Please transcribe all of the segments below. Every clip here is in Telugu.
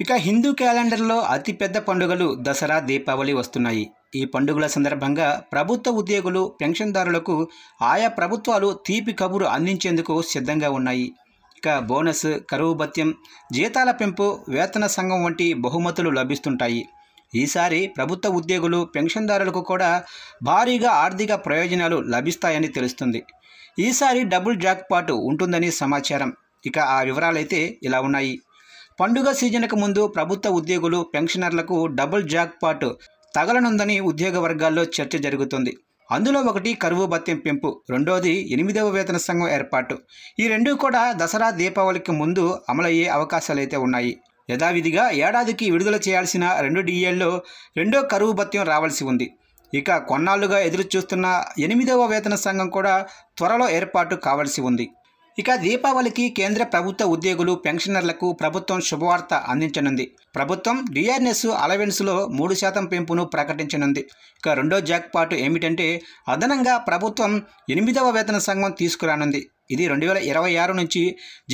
ఇక హిందూ క్యాలెండర్లో అతిపెద్ద పండుగలు దసరా, దీపావళి వస్తున్నాయి. ఈ పండుగల సందర్భంగా ప్రభుత్వ ఉద్యోగులు, పెన్షన్దారులకు ఆయా ప్రభుత్వాలు తీపి కబురు అందించేందుకు సిద్ధంగా ఉన్నాయి. ఇక బోనస్, కరువు భత్యం, జీతాల పెంపు, వేతన సంఘం వంటి బహుమతులు లభిస్తుంటాయి. ఈసారి ప్రభుత్వ ఉద్యోగులు, పెన్షన్దారులకు కూడా భారీగా ఆర్థిక ప్రయోజనాలు లభిస్తాయని తెలుస్తుంది. ఈసారి డబుల్ జాక్పాట్ ఉంటుందని సమాచారం. ఇక ఆ వివరాలైతే ఇలా ఉన్నాయి. పండుగ సీజన్కు ముందు ప్రభుత్వ ఉద్యోగులు, పెన్షనర్లకు డబుల్ జాక్పాట్ తగలనుందని ఉద్యోగ వర్గాల్లో చర్చ జరుగుతుంది. అందులో ఒకటి కరువు భత్యం పెంపు, రెండోది 8వ వేతన సంఘం ఏర్పాటు. ఈ రెండూ కూడా దసరా, దీపావళికి ముందు అమలయ్యే అవకాశాలైతే ఉన్నాయి. యథావిధిగా ఏడాదికి విడుదల చేయాల్సిన 2 డిఏల్లో రెండో కరువు భత్యం రావాల్సి ఉంది. ఇక కొన్నాళ్లుగా ఎదురు చూస్తున్న 8వ వేతన సంఘం కూడా త్వరలో ఏర్పాటు కావాల్సి ఉంది. ఇక దీపావళికి కేంద్ర ప్రభుత్వ ఉద్యోగులు, పెన్షనర్లకు ప్రభుత్వం శుభవార్త అందించనుంది. ప్రభుత్వం డిఆర్ఎస్ అలవెన్స్లో 3% పెంపును ప్రకటించనుంది. ఇక రెండో జాక్పాట్ ఏమిటంటే అదనంగా ప్రభుత్వం 8వ వేతన సంఘం తీసుకురానుంది. ఇది 2026 నుంచి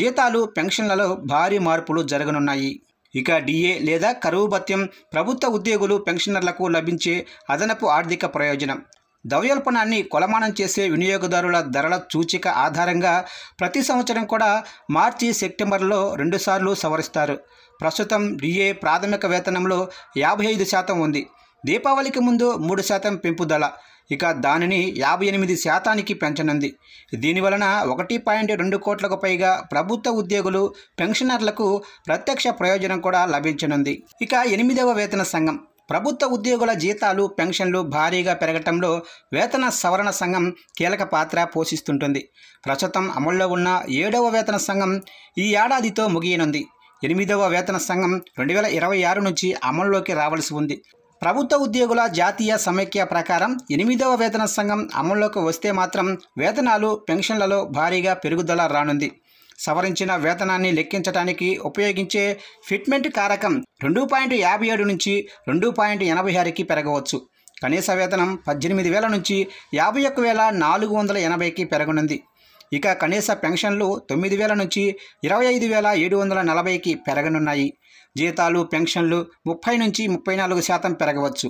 జీతాలు, పెన్షన్లలో భారీ మార్పులు జరగనున్నాయి. ఇక డిఏ లేదా కరువు భత్యం ప్రభుత్వ ఉద్యోగులు, పెన్షనర్లకు లభించే అదనపు ఆర్థిక ప్రయోజనం. ద్రవ్యోల్బణాన్ని కొలమానం చేసే వినియోగదారుల ధరల సూచిక ఆధారంగా ప్రతి సంవత్సరం కూడా మార్చి, సెప్టెంబర్లో 2 సార్లు సవరిస్తారు. ప్రస్తుతం డిఏ ప్రాథమిక వేతనంలో 55% ఉంది. దీపావళికి ముందు 3% పెంపుదల, ఇక దానిని 58% పెంచనుంది. దీనివలన 1.2 కోట్లకు పైగా ప్రభుత్వ ఉద్యోగులు, పెన్షనర్లకు ప్రత్యక్ష ప్రయోజనం కూడా లభించనుంది. ఇక 8వ వేతన సంఘం ప్రభుత్వ ఉద్యోగుల జీతాలు, పెన్షన్లు భారీగా పెరగటంలో వేతన సవరణ సంఘం కీలక పాత్ర పోషిస్తుంటుంది. ప్రస్తుతం అమల్లో ఉన్న 7వ వేతన సంఘం ఈ ఏడాదితో ముగియనుంది. 8వ వేతన సంఘం 2026 నుంచి అమల్లోకి రావాల్సి ఉంది. ప్రభుత్వ ఉద్యోగుల జాతీయ సమైక్య ప్రకారం 8వ వేతన సంఘం అమల్లోకి వస్తే మాత్రం వేతనాలు, పెన్షన్లలో భారీగా పెరుగుదల రానుంది. సవరించిన వేతనాన్ని లెక్కించడానికి ఉపయోగించే ఫిట్మెంట్ కారకం 2.57 నుంచి 2.86కి పెరగవచ్చు. కనీస వేతనం 18,000 నుంచి 51,480కి పెరగనుంది. ఇక కనీస పెన్షన్లు 9,000 నుంచి 25,740కి పెరగనున్నాయి. జీతాలు, పెన్షన్లు 30 నుంచి 34% పెరగవచ్చు.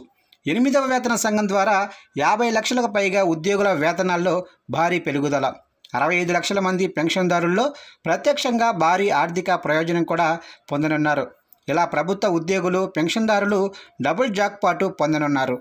8వ వేతన సంఘం ద్వారా 50 లక్షలకు పైగా ఉద్యోగుల వేతనాల్లో భారీ పెరుగుదల. 65 లక్షల మంది పెన్షన్దారుల్లో ప్రత్యక్షంగా భారీ ఆర్థిక ప్రయోజనం కూడా పొందనున్నారు. ఇలా ప్రభుత్వ ఉద్యోగులు, పెన్షన్దారులు డబుల్ జాక్పాట్ పొందనున్నారు.